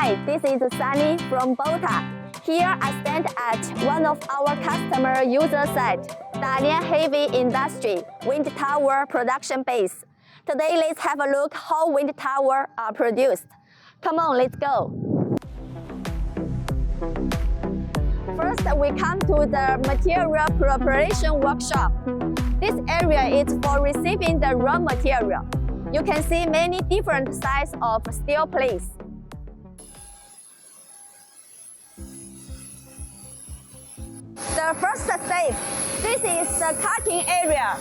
Hi, this is Sunny from Bota. Here I stand at one of our customer user site, Attn Heavy Industry Wind Tower Production Base. Today, let's have a look how wind towers are produced. Come on, let's go. First, we come to the material preparation workshop. This area is for receiving the raw material. You can see many different sizes of steel plates. The first step, this is the cutting area.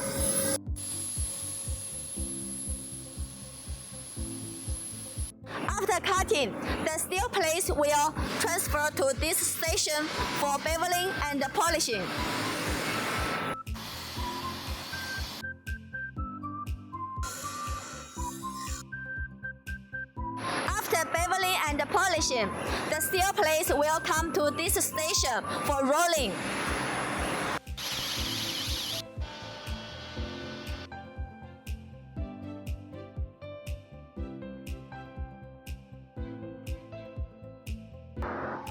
After cutting, the steel plates will transfer to this station for beveling and polishing. After beveling and polishing, the steel plates will come to this station for rolling.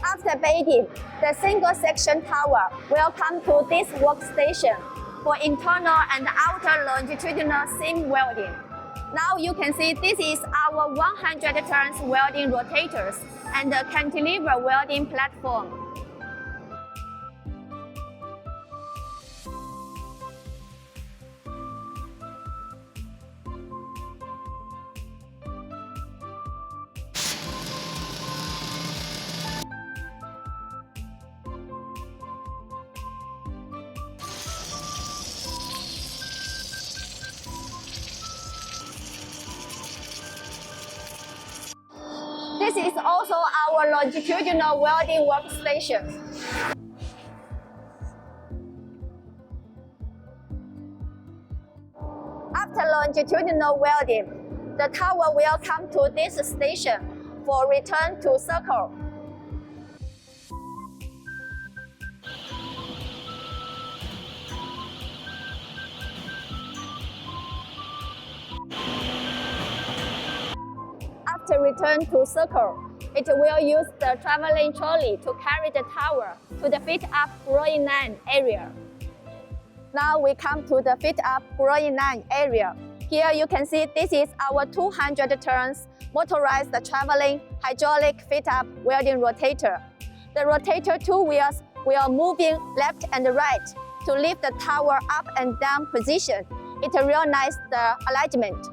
After baking, the single section tower will come to this workstation for internal and outer longitudinal seam welding. Now you can see this is our 100 turns welding rotators and the cantilever welding platform. This is also our longitudinal welding workstation. After longitudinal welding, the tower will come to this station for return to circle. After return to circle, it will use the traveling trolley to carry the tower to the fit-up growing line area. Now we come to the fit-up growing line area. Here you can see this is our 200 turns motorized traveling hydraulic fit-up welding rotator. The rotator two wheels will moving left and right to lift the tower up and down position. It realizes the alignment.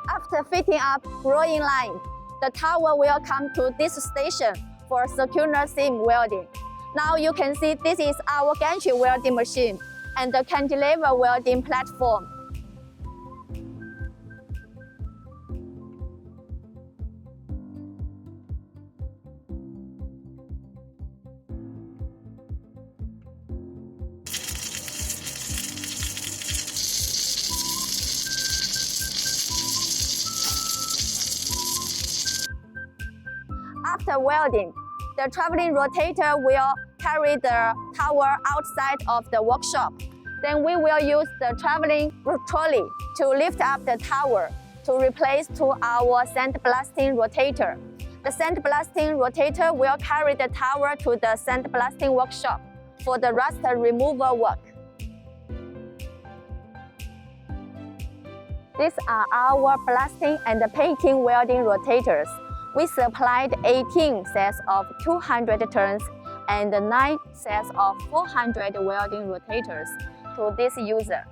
After fitting up growing line, the tower will come to this station for circular seam welding. Now you can see this is our Gantry Welding Machine and the Cantilver Welding platform. After welding, the traveling rotator will carry the tower outside of the workshop. Then we will use the traveling trolley to lift up the tower to replace to our sandblasting rotator. The sandblasting rotator will carry the tower to the sandblasting workshop for the rust removal work. These are our blasting and painting welding rotators. We supplied 18 sets of 200 turns and 9 sets of 400 welding rotators to this user.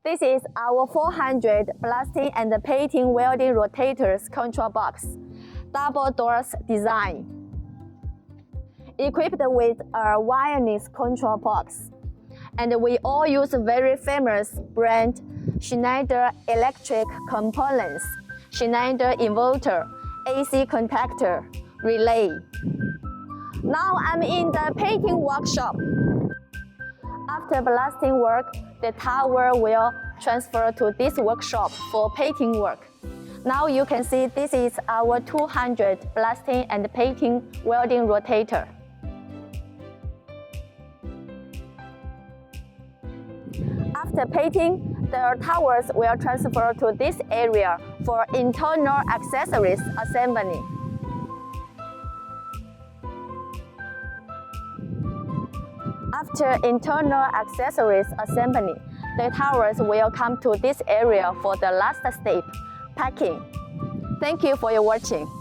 This is our 400 blasting and painting welding rotators control box, double doors design, equipped with a wireless control box. And we all use very famous brand Schneider electric components, Schneider inverter, AC contactor, relay. Now I'm in the painting workshop. After blasting work, the tower will transferred to this workshop for painting work. Now you can see this is our 200 blasting and painting welding rotator. After painting, the towers will transfer to this area for internal accessories assembly. After internal accessories assembly, the towers will come to this area for the last step, packing. Thank you for your watching.